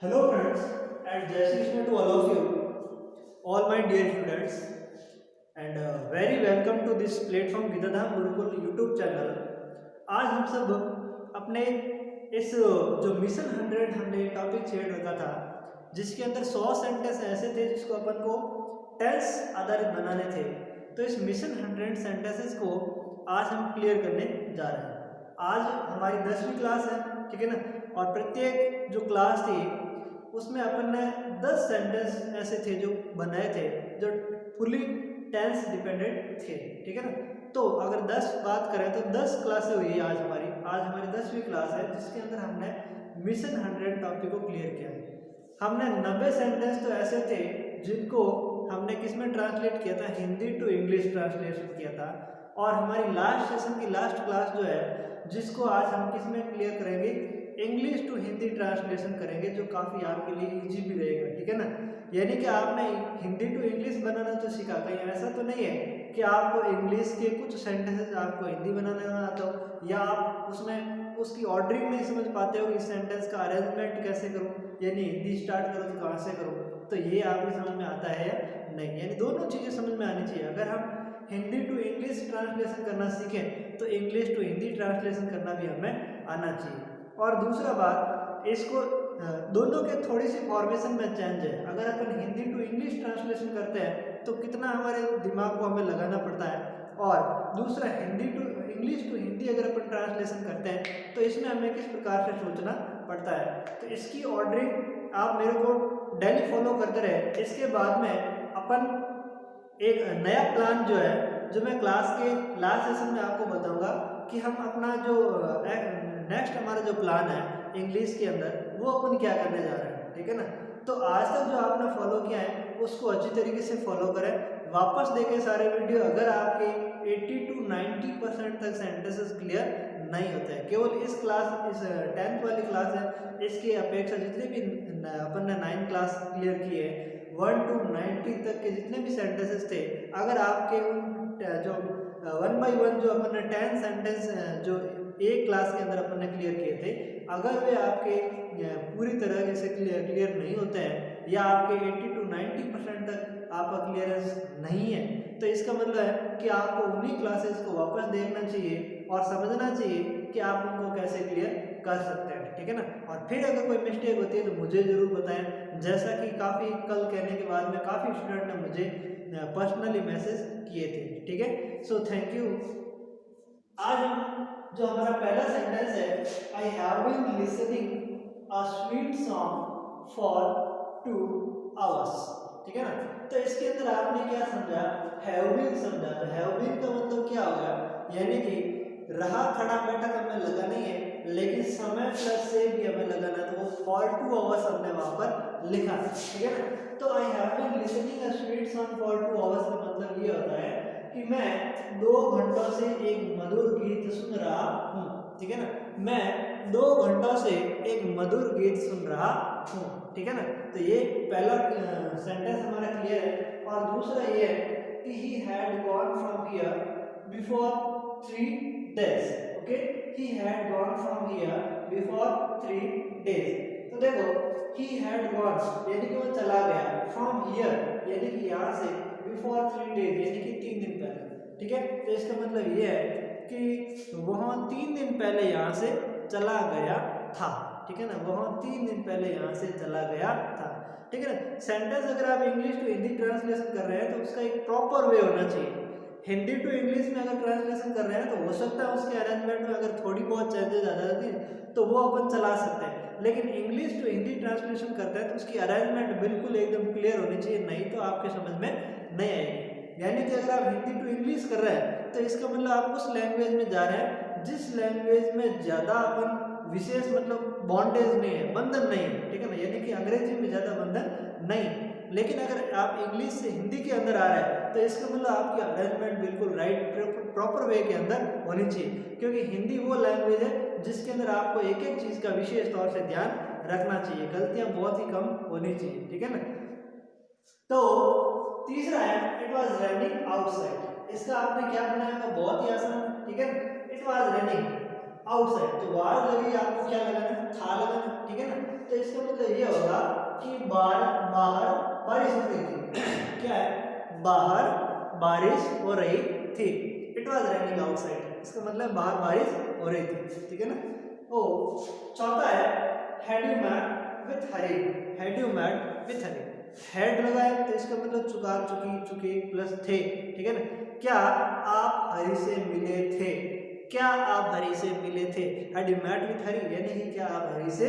Hello friends, and Jai Shri Krishna to all of you, all my dear students, and very welcome to this platform Gitadham Gurukul YouTube channel. आज हम सब अपने इस जो mission 100 हमने topic छेड़ रखा था, जिसके अंदर 100 सेंटेंस ऐसे थे जिसको अपन को टेंस आधारित बनाने थे। तो इस मिशन 100 सेंटेंसेस को आज हम क्लियर करने जा रहे हैं। आज हमारी 10वीं क्लास है, ठीक है ना। और प्रत्येक जो क्लास थी उसमें अपन ने 10 सेंटेंस ऐसे थे जो बनाए थे जो फुली टेंस डिपेंडेंट थे, ठीक है ना। तो अगर 10 बात करें तो 10 क्लासें हुई है आज हमारी 10वीं क्लास है, जिसके अंदर हमने मिशन 100 टॉपिक को क्लियर किया है। हमने 90 सेंटेंस तो ऐसे थे जिनको हमने किस में ट्रांसलेट किया था, हिंदी टू इंग्लिश ट्रांसलेशन किया था। और हमारी लास्ट सेशन की लास्ट क्लास जो है, जिसको आज हम किस में क्लियर करेंगे, इंग्लिश टू हिंदी ट्रांसलेशन करेंगे, जो काफ़ी आपके लिए इजी भी रहेगा, ठीक है ना। यानी कि आपने हिंदी टू इंग्लिश बनाना तो सीखा, कहीं ऐसा तो नहीं है कि आपको इंग्लिश के कुछ सेंटेंसेस आपको हिंदी बनाना ना आता हो, या आप उसमें उसकी ऑर्डरिंग नहीं समझ पाते हो कि इस सेंटेंस का अरेंजमेंट कैसे करूँ, यानी हिंदी स्टार्ट करो तो कहाँ से करूँ। तो ये आपकी समझ में आता है या नहीं, यानी दोनों चीज़ें समझ में आनी चाहिए। अगर हम हिंदी टू इंग्लिश ट्रांसलेशन करना सीखें तो इंग्लिश टू हिंदी ट्रांसलेशन करना भी हमें आना चाहिए। और दूसरा बात, इसको दोनों के थोड़ी सी फॉर्मेशन में चेंज है। अगर अपन हिंदी टू इंग्लिश ट्रांसलेशन करते हैं तो कितना हमारे दिमाग को हमें लगाना पड़ता है, और दूसरा Hindi to English to Hindi अगर अपन ट्रांसलेशन करते हैं तो इसमें हमें किस प्रकार से सोचना पड़ता है। तो इसकी ऑर्डरिंग आप मेरे को डेली फॉलो करते रहे। इसके बाद में अपन एक नया प्लान जो है, जो मैं क्लास के लास्ट सेशन में आपको बताऊंगा कि हम अपना जो नेक्स्ट हमारा जो प्लान है इंग्लिश के अंदर, वो अपन क्या करने जा रहे हैं, ठीक है ना। तो आज तक जो आपने फॉलो किया है उसको अच्छी तरीके से फॉलो करें, वापस देखें सारे वीडियो। अगर आपके 80 to 90% तक सेंटेंसेस क्लियर नहीं होते हैं, केवल इस 10th वाली क्लास है, इसकी अपेक्षा जितने भी अपन ने 9 क्लास क्लियर किए हैं, 1 to 90 तक के जितने भी सेंटेंसेस थे, अगर आपके उन जो 1 by 1 जो अपन ने 10 सेंटेंस जो एक क्लास के अंदर अपन ने क्लियर किए थे, अगर वे आपके पूरी तरह से क्लियर नहीं होते हैं, या आपके 80 to 90% तक आपका क्लियरेंस नहीं है, तो इसका मतलब है कि आपको उन्हीं क्लासेस को वापस देखना चाहिए और समझना चाहिए कि आप उनको कैसे क्लियर कर सकते हैं, ठीक है ना। और फिर अगर कोई मिस्टेक होती है तो मुझे ज़रूर बताएं, जैसा कि काफ़ी कल कहने के बाद में काफ़ी स्टूडेंट ने मुझे पर्सनली मैसेज किए थे, ठीक है। So thank you. आज हम जो हमारा पहला सेंटेंस है, I have been listening a sweet song for 2 hours, ठीक है ना। तो इसके अंदर आपने क्या समझा, हैव बीन समझा। तो हैव बीन का मतलब क्या होगा, यानी कि रहा खड़ा बैठा हमें लगा नहीं है, लेकिन समय प्लस से भी हमें लगाना, तो वो फॉर 2 आवर्स हमने वहां पर लिखा, ठीक है ना। तो I have been listening a sweet song for 2 hours का मतलब ये होता है कि मैं 2 घंटों से एक मधुर गीत सुन रहा हूँ, ठीक है ना। मैं 2 घंटों से एक मधुर गीत सुन रहा हूँ, ठीक है ना। तो ये पहला सेंटेंस हमारा क्लियर है। और दूसरा ये है कि he had gone from here before 3 days, okay. He had gone from here before 3 days। तो देखो, ही हैड गॉन यानी कि वो चला गया, फ्रॉम हियर यानी कि यहाँ से, बिफोर 3 days यानी कि 3 दिन पहले, ठीक है। तो इसका मतलब ये है कि वह 3 दिन पहले यहाँ से चला गया था, ठीक है ना। वह 3 दिन पहले यहाँ से चला गया था, ठीक है ना। सेंटेंस अगर आप इंग्लिश टू हिंदी ट्रांसलेशन कर रहे हैं तो उसका एक प्रॉपर वे होना चाहिए। हिंदी टू इंग्लिश में अगर ट्रांसलेशन कर रहे हैं तो हो सकता है उसके अरेंजमेंट में अगर थोड़ी बहुत चेंजेस आ जाती है तो वो अपन चला सकते हैं, लेकिन इंग्लिश टू हिंदी ट्रांसलेशन करते हैं तो उसकी अरेंजमेंट बिल्कुल एकदम क्लियर होनी चाहिए, नहीं तो आपके समझ में नहीं आएगी। यानी कि अगर आप हिंदी टू इंग्लिश कर रहे हैं तो इसका मतलब आप उस लैंग्वेज में जा रहे हैं जिस लैंग्वेज में ज़्यादा अपन विशेष मतलब बॉन्डेज नहीं है, बंधन नहीं है, ठीक है ना। यानी कि अंग्रेजी में ज़्यादा बंधन नहीं। लेकिन अगर आप इंग्लिश से हिंदी के अंदर आ रहे हैं तो इसका मतलब आपकी अरेंजमेंट बिल्कुल राइट प्रॉपर वे के अंदर होनी चाहिए, क्योंकि हिंदी वो लैंग्वेज है जिसके अंदर आपको एक एक चीज़ का विशेष तौर से ध्यान रखना चाहिए, गलतियां बहुत ही कम होनी चाहिए, ठीक है ना। तो तीसरा है इट वाज रनिंग आउटसाइड। इसका आपने क्या बनाया था, बहुत ही आसान, ठीक है। इट वाज रनिंग आउटसाइड, तो वाज लगी, आपको क्या लगाना है, था लगाना, ठीक है ना। तो इसका मतलब ये होगा होगा कि बाहर बारिश हो रही थी। क्या है? बाहर बारिश हो रही थी। इट वॉज रेनिंग आउटसाइड, इसका मतलब बाहर बारिश हो रही थी। ठीक है ना। ओ चौथा है had you met with Hari. Had you met with Hari, had लगाया तो इसका मतलब चुका, चुकी, चुके प्लस थे। ठीक है ना। क्या आप हरी से मिले थे? क्या आप हरी से मिले थे? हैड यू मेट विथ हरी यानी कि क्या आप हरी से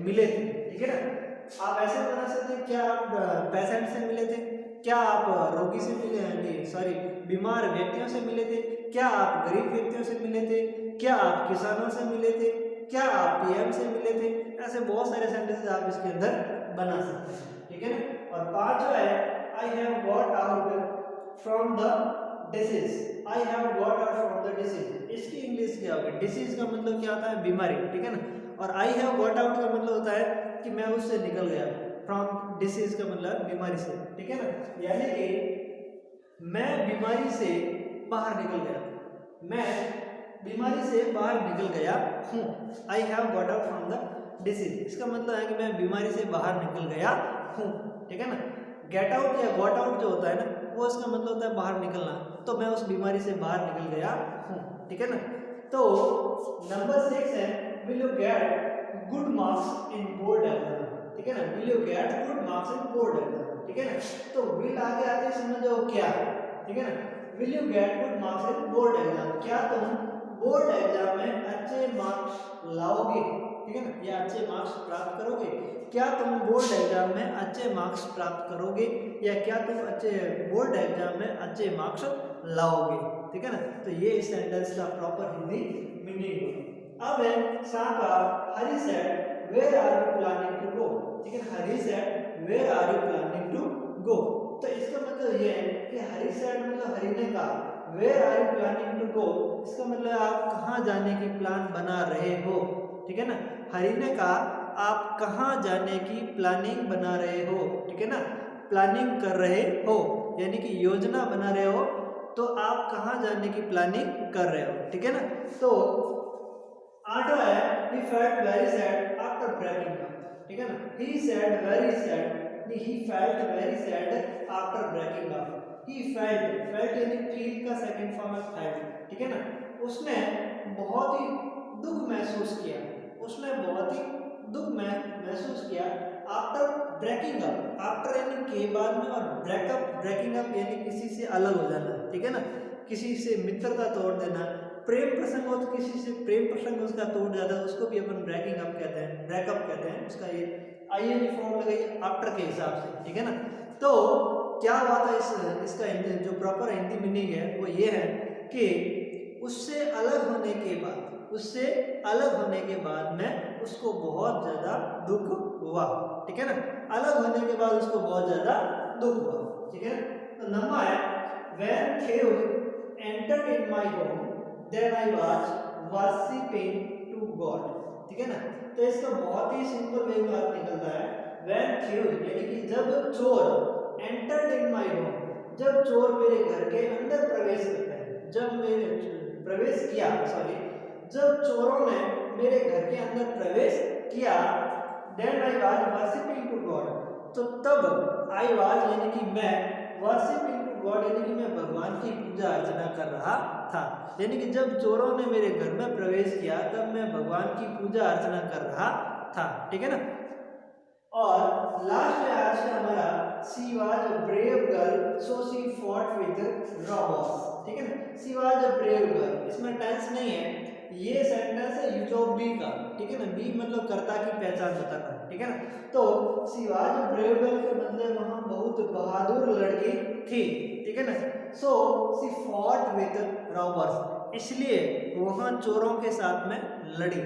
मिले थे। ठीक है ना। आप ऐसे बना सकते हैं, क्या आप पेशेंट से मिले थे? क्या आप रोगी से मिले हैं, सॉरी बीमार व्यक्तियों से मिले थे? क्या आप गरीब व्यक्तियों से मिले थे? क्या आप किसानों से मिले थे? क्या आप पीएम से मिले थे? ऐसे बहुत सारे सेंटेंसेस आप इसके अंदर बना सकते हैं। ठीक है ना। और पांचवा है I have got out from the disease. I have got out from the disease, इसकी इंग्लिश क्या होगी? डिसीज का मतलब क्या होता है? बीमारी। ठीक है ना। और आई हैव गॉट आउट का मतलब होता है कि मैं उससे निकल गया। फ्रॉम डिसीज का मतलब बीमारी से। ठीक है ना। यानी कि मैं बीमारी से बाहर निकल गया, मैं बीमारी से बाहर निकल गया हूँ। I have got out from the disease, इसका मतलब है कि मैं बीमारी से बाहर निकल गया हूँ। ठीक है ना। गेट आउट या गॉट आउट जो होता है ना, वो इसका मतलब होता है बाहर निकलना। तो मैं उस बीमारी से बाहर निकल गया हूँ। ठीक है ना। तो नंबर 6 है will you get good marks in board exam. ठीक है ना। Will you get good marks in board exam. ठीक है ना। तो विल आगे आते समझो क्या। ठीक है ना। Will you get good marks in board exam, क्या तुम बोर्ड एग्जाम में अच्छे मार्क्स लाओगे? ठीक है ना, या अच्छे मार्क्स प्राप्त करोगे? क्या तुम बोर्ड एग्जाम में अच्छे मार्क्स प्राप्त करोगे, या क्या तुम अच्छे बोर्ड एग्जाम में अच्छे मार्क्स लाओगे? ठीक है ना। तो ये इस सेंटेंस का प्रॉपर हिंदी मीनिंग है। अब है साका Hari said where are you planning to go. ठीक है, Hari said where are you planning to go. तो इसका मतलब ये है कि हरी सेड मतलब हरी ने कहा, where are you planning to go इसका मतलब आप कहाँ जाने की प्लान बना रहे हो। ठीक है ना। हरी ने कहा आप कहाँ जाने की प्लानिंग बना रहे हो। ठीक है ना। प्लानिंग कर रहे हो यानी कि योजना बना रहे हो, तो आप कहाँ जाने की प्लानिंग कर रहे हो। ठीक है ना। तो आठवां है he felt very sad after breaking up। ठीक है ना। he said very sad, he felt very sad after breaking up। he felt यानी फील का सेकंड फॉर्म है felt। ठीक है ना। उसने बहुत ही दुख महसूस किया, उसने बहुत ही दुख महसूस किया आफ्टर ब्रेकिंग अप। आफ्टर यानी के बाद में, और ब्रेकअप ब्रेकिंग अप यानी किसी से अलग हो जाना। ठीक है ना। किसी से मित्रता तोड़ देना, प्रेम प्रसंग हो तो किसी से प्रेम प्रसंग उसका टूट जाता है, उसको भी अपन ब्रेकिंग अप कहते हैं, ब्रेकअप कहते हैं। उसका ये आईएनजी फॉर्म लगाइए आफ्टर के हिसाब से। ठीक है ना। तो क्या हुआ था, इसका जो प्रॉपर हिंदी मीनिंग है वो ये है कि उससे अलग होने के बाद, उससे अलग होने के बाद में उसको बहुत ज्यादा दुख हुआ। ठीक है ना। अलग होने के बाद उसको बहुत ज्यादा दुख हुआ। ठीक है। तो नंबर है when Theus entered in my home then I was worshiping to God। ठीक है ना। तो इसका बहुत ही सिंपल वे में अर्थ निकलता है when Theus यानी कि जब चोर entered in my home, जब चोर मेरे घर के अंदर प्रवेश करते हैं, जब मेरे प्रवेश किया, सॉरी जब चोरों ने मेरे घर के अंदर प्रवेश किया, then I was worshiping to God। तो तब I was यानी कि मैं, worshiping to God यानी कि मैं भगवान की पूजा अर्चना कर रहा था। यानी कि जब चोरों ने मेरे घर में प्रवेश किया तब मैं भगवान की पूजा अर्चना कर रहा था। ठीक है ना। और लास्ट है आज का हमारा she was a brave girl so she fought with robbers। ठीक है ना। she was a brave girl, इसमें टेंस नहीं है, ये सेंटेंस है यूज ऑफ बी का। ठीक है ना। बी मतलब कर्ता की पहचान बताता है। ठीक है ना। तो she was a brave girl के मतलब वहां बहुत बहादुर लड़की थी। ठीक है ना। so she fought with robbers, इसलिए वहां चोरों के साथ में लड़ी।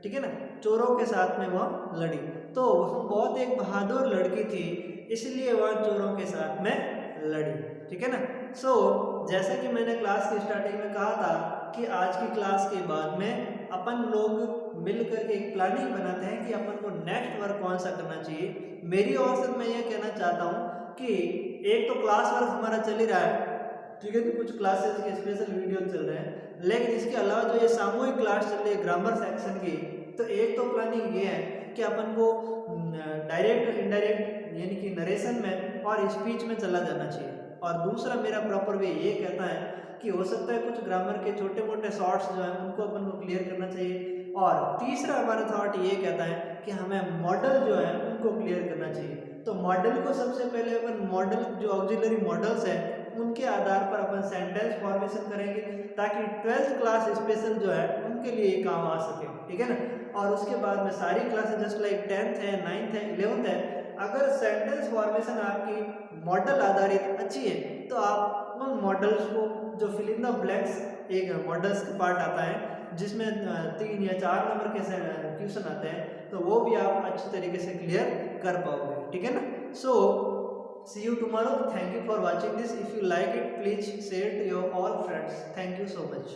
ठीक है ना। चोरों के साथ में वह लड़ी, तो वह बहुत एक बहादुर लड़की थी, इसलिए वह चोरों के साथ में लड़ी। ठीक है ना। सो जैसा कि मैंने क्लास की स्टार्टिंग में कहा था कि आज की क्लास के बाद में अपन लोग मिलकर के एक प्लानिंग बनाते हैं कि अपन को नेक्स्ट वर्क कौन सा करना चाहिए। मेरी ओर से मैं ये कहना चाहता हूँ कि एक तो क्लास वर्क हमारा चल ही रहा है। ठीक है, कि कुछ क्लासेस के स्पेशल वीडियो चल रहे हैं, लेकिन इसके अलावा जो ये सामूहिक क्लास चल रही है ग्रामर सेक्शन की, तो एक तो प्लानिंग ये है कि अपन को डायरेक्ट इनडायरेक्ट यानी कि नरेशन में और स्पीच में चला जाना चाहिए। और दूसरा मेरा प्रॉपर वे ये कहता है कि हो सकता है कुछ ग्रामर के छोटे मोटे शॉर्ट्स जो हैं उनको अपन को क्लियर करना चाहिए। और तीसरा हमारा थॉट ये कहता है कि हमें मॉडल जो है उनको क्लियर करना चाहिए। तो मॉडल को सबसे पहले अपन मॉडल जो ऑक्सिलरी मॉडल्स हैं उनके आधार पर अपन सेंटेंस फॉर्मेशन करेंगे ताकि 12th क्लास स्पेशल जो है उनके लिए ये काम आ सके, ठीक है ना। और उसके बाद में सारी क्लासेस जस्ट लाइक 10th है, 9th है, 11th है, अगर सेंटेंस फॉर्मेशन आपकी मॉडल आधारित अच्छी है तो आप उन मॉडल्स को जो फिल इन द ब्लैंक्स एक मॉडल्स का पार्ट आता है जिसमें 3 या 4 नंबर के क्वेश्चन आते हैं तो वो भी आप अच्छी तरीके से क्लियर कर पाओगे, ठीक है ना। सो see you tomorrow. Thank you for watching this. If you like it, please share to your all friends. Thank you so much.